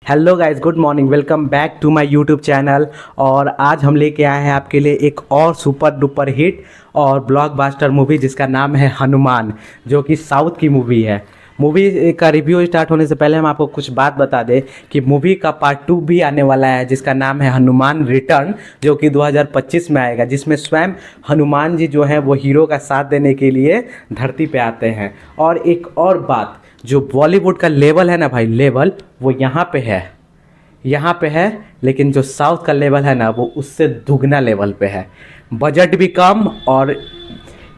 Hello guys, good morning, welcome back to my YouTube channel. और आज हम लेके आए हैं आपके लिए एक और सुपर डुपर हिट और ब्लॉकबस्टर मूवी जिसका नाम है हनुमान, जो कि साउथ की मूवी है। मूवी का रिव्यू स्टार्ट होने से पहले हम आपको कुछ बात बता दें कि मूवी का पार्ट 2 भी आने वाला है जिसका नाम है हनुमान रिटर्न, जो कि 2025 में आएगा, जिसमें स्वयं हनुमान जी जो है वो हीरो का साथ देने के लिए धरती पे आते हैं। और एक और बात, जो बॉलीवुड का लेवल है ना भाई, लेवल वो यहाँ पे है, लेकिन जो साउथ का लेवल है ना वो उससे दुगना लेवल पे है। बजट भी कम और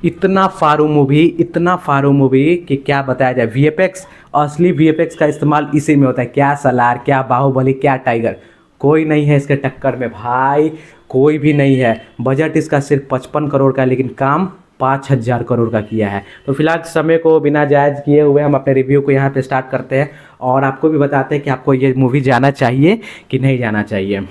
इतना फारू मूवी कि क्या बताया जाए। वीएफएक्स, असली वीएफएक्स का इस्तेमाल इसी में होता है। क्या सलार, क्या बाहुबली, क्या टाइगर, कोई नहीं है इसके टक्कर में भाई, कोई भी नहीं है। बजट इसका सिर्फ 55 करोड़ का है, लेकिन काम 5000 करोड़ का किया है। तो फिलहाल समय को बिना जायज़ किए हुए हम अपने रिव्यू को यहाँ पे स्टार्ट करते हैं और आपको भी बताते हैं कि आपको ये मूवी जाना चाहिए कि नहीं जाना चाहिए।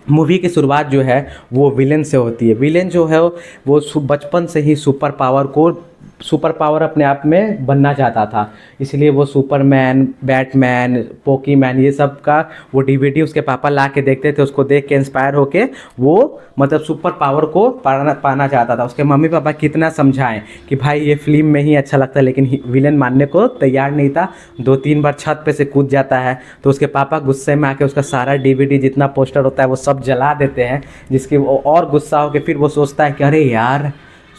मूवी की शुरुआत जो है वो विलेन से होती है। विलेन जो है वो बचपन से ही सुपर पावर अपने आप में बनना चाहता था, इसलिए वो सुपरमैन, बैटमैन, पोकीमैन, ये सब का वो डीवीडी उसके पापा ला के देखते थे। उसको देख के इंस्पायर होके वो मतलब सुपर पावर को पाना चाहता था। उसके मम्मी पापा कितना समझाएं कि भाई ये फिल्म में ही अच्छा लगता है, लेकिन विलेन मानने को तैयार नहीं था। 2-3 बार छत पे से कूद जाता है तो उसके पापा गुस्से में आके उसका सारा डीवीडी जितना पोस्टर होता है वो सब जला देते हैं, जिसकी वो और गुस्सा होकर फिर वो सोचता है कि अरे यार,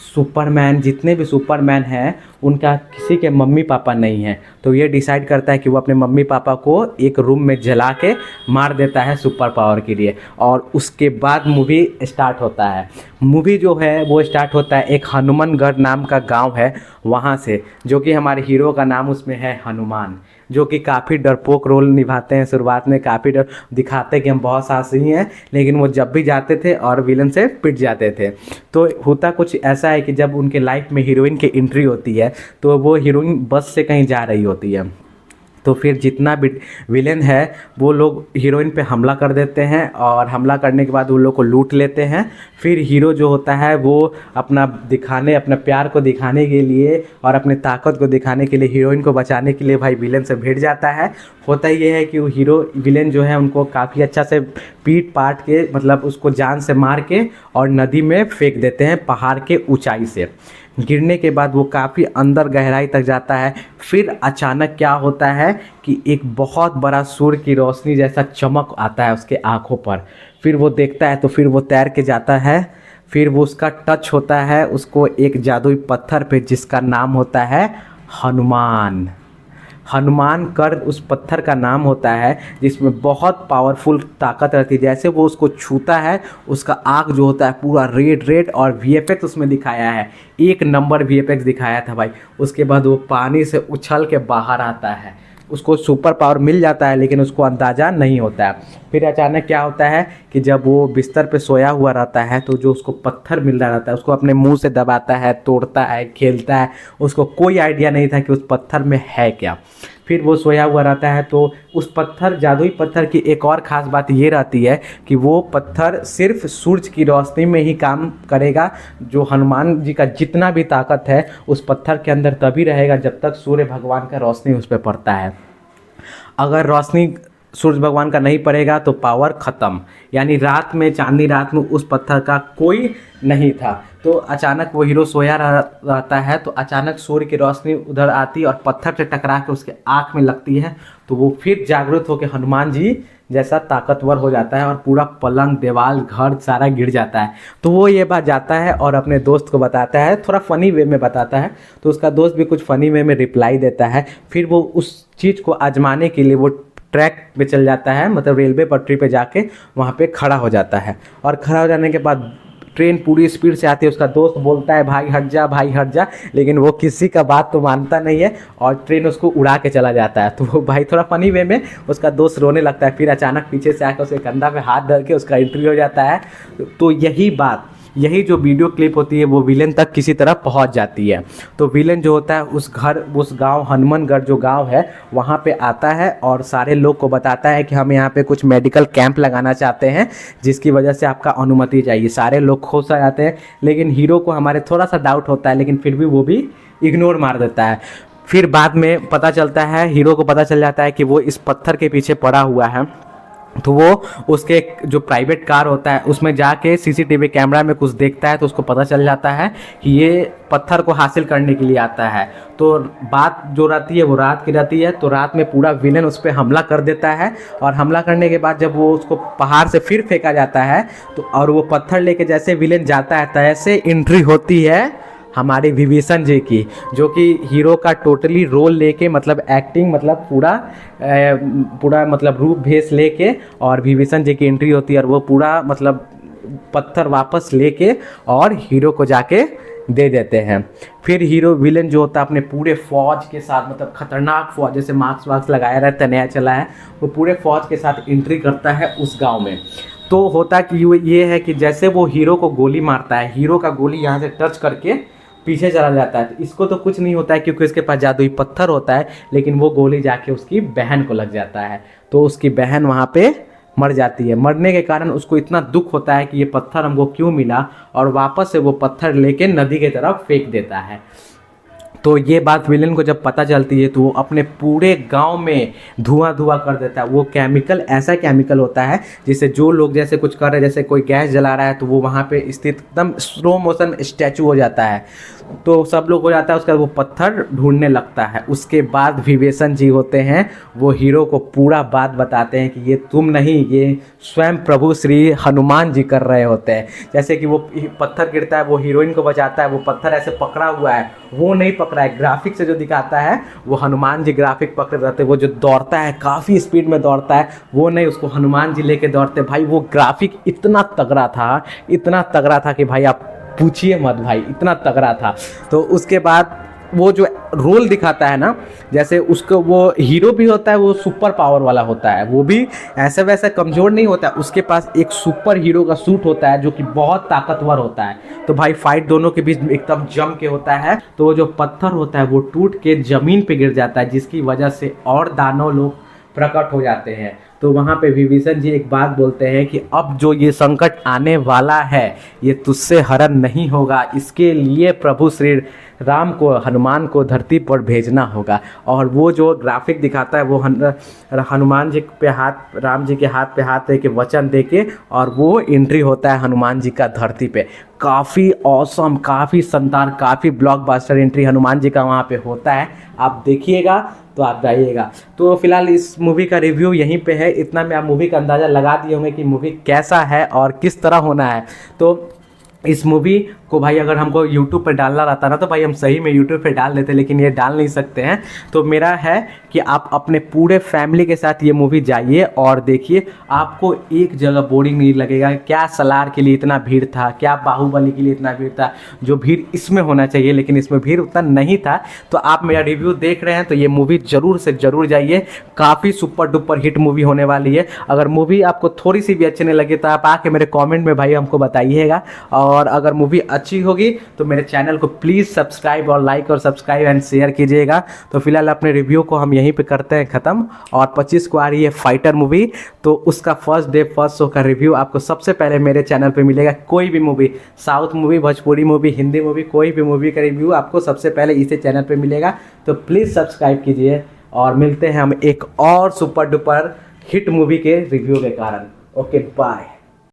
सुपरमैन, जितने भी सुपरमैन हैं उनका किसी के मम्मी पापा नहीं हैं। तो ये डिसाइड करता है कि वो अपने मम्मी पापा को एक रूम में जला के मार देता है सुपर पावर के लिए। और उसके बाद मूवी स्टार्ट होता है। मूवी जो है वो स्टार्ट होता है एक हनुमानगढ़ नाम का गांव है वहाँ से, जो कि हमारे हीरो का नाम उसमें है हनुमान, जो कि काफ़ी डरपोक रोल निभाते हैं। शुरुआत में काफ़ी डर दिखाते हैं कि हम बहुत साहसी हैं, लेकिन वो जब भी जाते थे और विलन से पिट जाते थे। तो होता कुछ ऐसा है कि जब उनके लाइफ में हीरोइन की एंट्री होती है तो वो हीरोइन बस से कहीं जा रही होती है, तो फिर जितना भी विलेन है वो लोग हीरोइन पे हमला कर देते हैं और हमला करने के बाद वो लोग को लूट लेते हैं। फिर हीरो जो होता है वो अपना प्यार को दिखाने के लिए और अपने ताकत को दिखाने के लिए हीरोइन को बचाने के लिए भाई विलेन से भिड़ जाता है। होता ये है कि वो विलेन जो है उनको काफ़ी अच्छा से पीट पाट के, मतलब उसको जान से मार के और नदी में फेंक देते हैं पहाड़ के ऊंचाई से। गिरने के बाद वो काफ़ी अंदर गहराई तक जाता है। फिर अचानक क्या होता है कि एक बहुत बड़ा सूर्य की रोशनी जैसा चमक आता है उसके आँखों पर। फिर वो देखता है तो फिर वो तैर के जाता है। फिर वो उसका टच होता है उसको एक जादुई पत्थर पे, जिसका नाम होता है हनुमान। हनुमान कर उस पत्थर का नाम होता है, जिसमें बहुत पावरफुल ताकत रहती है। जैसे वो उसको छूता है उसका आँख जो होता है पूरा रेड और वीएफएक्स उसमें दिखाया है, 1 नंबर वीएफएक्स दिखाया था भाई। उसके बाद वो पानी से उछल के बाहर आता है। उसको सुपर पावर मिल जाता है लेकिन उसको अंदाज़ा नहीं होता है। फिर अचानक क्या होता है कि जब वो बिस्तर पे सोया हुआ रहता है तो जो उसको पत्थर मिल रहा रहता है उसको अपने मुंह से दबाता है, तोड़ता है, खेलता है। उसको कोई आइडिया नहीं था कि उस पत्थर में है क्या। फिर वो सोया हुआ रहता है तो उस जादुई पत्थर की एक और ख़ास बात ये रहती है कि वो पत्थर सिर्फ सूरज की रोशनी में ही काम करेगा। जो हनुमान जी का जितना भी ताकत है उस पत्थर के अंदर तभी रहेगा जब तक सूर्य भगवान का रोशनी उस पर पड़ता है। अगर रोशनी सूर्य भगवान का नहीं पड़ेगा तो पावर ख़त्म। यानी रात में, चांदनी रात में उस पत्थर का कोई नहीं था। तो अचानक वो हीरो सोया रहता है तो अचानक सूर्य की रोशनी उधर आती और पत्थर से टकरा के उसके आँख में लगती है। तो वो फिर जागृत होकर हनुमान जी जैसा ताकतवर हो जाता है और पूरा पलंग, दीवार, घर सारा गिर जाता है। तो वो ये बात जाता है और अपने दोस्त को बताता है, थोड़ा फ़नी वे में बताता है। तो उसका दोस्त भी कुछ फ़नी वे में रिप्लाई देता है। फिर वो उस चीज़ को आजमाने के लिए वो ट्रैक पे चल जाता है, मतलब रेलवे पटरी पे जाके वहाँ पे खड़ा हो जाता है। और खड़ा हो जाने के बाद ट्रेन पूरी स्पीड से आती है। उसका दोस्त बोलता है भाई हट जा, भाई हट जा, लेकिन वो किसी का बात तो मानता नहीं है और ट्रेन उसको उड़ा के चला जाता है। तो वो भाई थोड़ा फनी वे में उसका दोस्त रोने लगता है। फिर अचानक पीछे से आकर उसके कंधा पे हाथ धर के उसका एंट्री हो जाता है। तो यही जो वीडियो क्लिप होती है वो विलेन तक किसी तरह पहुंच जाती है। तो विलेन जो होता है उस गांव हनुमानगढ़ जो गांव है वहां पे आता है और सारे लोग को बताता है कि हम यहाँ पे कुछ मेडिकल कैंप लगाना चाहते हैं, जिसकी वजह से आपका अनुमति चाहिए। सारे लोग खुश आ जाते हैं, लेकिन हीरो को हमारे थोड़ा सा डाउट होता है, लेकिन फिर भी वो भी इग्नोर मार देता है। फिर बाद में पता चलता है, हीरो को पता चल जाता है कि वो इस पत्थर के पीछे पड़ा हुआ है। तो वो उसके जो प्राइवेट कार होता है उसमें जाके सीसीटीवी कैमरा में कुछ देखता है, तो उसको पता चल जाता है कि ये पत्थर को हासिल करने के लिए आता है। तो बात जो रहती है वो रात की रहती है। तो रात में पूरा विलन उस पर हमला कर देता है, और हमला करने के बाद जब वो उसको पहाड़ से फिर फेंका जाता है, तो और वो पत्थर लेके जैसे विलन जाता है तैसे एंट्री होती है हमारे विभीषण जी की, जो कि हीरो का टोटली रोल लेके, मतलब एक्टिंग, मतलब पूरा मतलब रूप भेष लेके, और विभीषण जी की एंट्री होती है, और वो पूरा मतलब पत्थर वापस लेके और हीरो को जाके दे देते हैं। फिर हीरो विलेन जो होता है अपने पूरे फौज के साथ, मतलब खतरनाक फौज, जैसे मास्क वास्क लगाया रहता है, नया चला है, वो पूरे फौज के साथ एंट्री करता है उस गांव में। तो होता कि ये है कि जैसे वो हीरो को गोली मारता है, हीरो का गोली यहाँ से टच करके पीछे चला जाता है। तो इसको तो कुछ नहीं होता है क्योंकि इसके पास जादुई पत्थर होता है, लेकिन वो गोली जाके उसकी बहन को लग जाता है। तो उसकी बहन वहाँ पे मर जाती है। मरने के कारण उसको इतना दुख होता है कि ये पत्थर हमको क्यों मिला, और वापस से वो पत्थर लेके नदी की तरफ फेंक देता है। तो ये बात विलेन को जब पता चलती है तो वो अपने पूरे गांव में धुआं धुआं कर देता है। वो केमिकल ऐसा केमिकल होता है जिससे जो लोग जैसे कुछ कर रहे हैं, जैसे कोई गैस जला रहा है, तो वो वहाँ पे स्थित एकदम स्लो मोशन स्टैचू हो जाता है। तो सब लोग हो जाता है, उसके बाद वो पत्थर ढूंढने लगता है। उसके बाद विभीषण जी होते हैं, वो हीरो को पूरा बात बताते हैं कि ये तुम नहीं, ये स्वयं प्रभु श्री हनुमान जी कर रहे होते हैं। जैसे कि वो पत्थर गिरता है, वो हीरोइन को बचाता है, वो पत्थर ऐसे पकड़ा हुआ है, वो नहीं पकड़ा है, ग्राफिक से जो दिखाता है वो हनुमान जी ग्राफिक पकड़े रहते हैं। वो जो दौड़ता है काफ़ी स्पीड में दौड़ता है, वो नहीं, उसको हनुमान जी लेके दौड़ते। भाई वो ग्राफिक इतना तगड़ा था, इतना तगड़ा था कि भाई आप पूछिए मत भाई, इतना तगड़ा था। तो उसके बाद वो जो रोल दिखाता है ना, जैसे उसको वो हीरो भी होता है, वो सुपर पावर वाला होता है, वो भी ऐसे वैसे कमज़ोर नहीं होता है। उसके पास एक सुपर हीरो का सूट होता है जो कि बहुत ताकतवर होता है। तो भाई फाइट दोनों के बीच एकदम जम के होता है। तो वो जो पत्थर होता है वो टूट के ज़मीन पे गिर जाता है, जिसकी वजह से और दानव लोग प्रकट हो जाते हैं। तो वहाँ पे विभीषण जी एक बात बोलते हैं कि अब जो ये संकट आने वाला है ये तुझसे हरण नहीं होगा, इसके लिए प्रभु श्री राम को, हनुमान को धरती पर भेजना होगा। और वो जो ग्राफिक दिखाता है वो हनुमान जी पे हाथ, राम जी के हाथ पे हाथ दे के वचन दे के, और वो एंट्री होता है हनुमान जी का धरती पे। काफ़ी ऑसम, काफ़ी शानदार, काफ़ी ब्लॉकबस्टर एंट्री हनुमान जी का वहाँ पे होता है। आप देखिएगा तो आप जाइएगा। तो फिलहाल इस मूवी का रिव्यू यहीं पे है। इतना में आप मूवी का अंदाज़ा लगा दिए होंगे कि मूवी कैसा है और किस तरह होना है। तो इस मूवी को भाई अगर हमको YouTube पर डालना रहता ना तो भाई हम सही में YouTube पे डाल देते, लेकिन ये डाल नहीं सकते हैं। तो मेरा है कि आप अपने पूरे फैमिली के साथ ये मूवी जाइए और देखिए, आपको एक जगह बोरिंग नहीं लगेगा। क्या सलार के लिए इतना भीड़ था, क्या बाहुबली के लिए इतना भीड़ था, जो भीड़ इसमें होना चाहिए लेकिन इसमें भीड़ उतना नहीं था। तो आप मेरा रिव्यू देख रहे हैं तो ये मूवी ज़रूर से ज़रूर जाइए, काफ़ी सुपर डुपर हिट मूवी होने वाली है। अगर मूवी आपको थोड़ी सी भी अच्छी नहीं लगी तो आप आके मेरे कॉमेंट में भाई हमको बताइएगा, और अगर मूवी अच्छी होगी तो मेरे चैनल को प्लीज़ सब्सक्राइब और लाइक और सब्सक्राइब एंड शेयर कीजिएगा। तो फिलहाल अपने रिव्यू को हम यहीं पे करते हैं ख़त्म। और 25 को आ रही है फाइटर मूवी, तो उसका फर्स्ट डे फर्स्ट शो का रिव्यू आपको सबसे पहले मेरे चैनल पे मिलेगा। कोई भी movie, south movie, Bhojpuri movie, Hindi movie, कोई भी मूवी का रिव्यू आपको सबसे पहले इसी चैनल पे मिलेगा। तो प्लीज़ सब्सक्राइब कीजिए, और मिलते हैं हम एक और सुपर डुपर हिट मूवी के रिव्यू के कारण। Okay bye.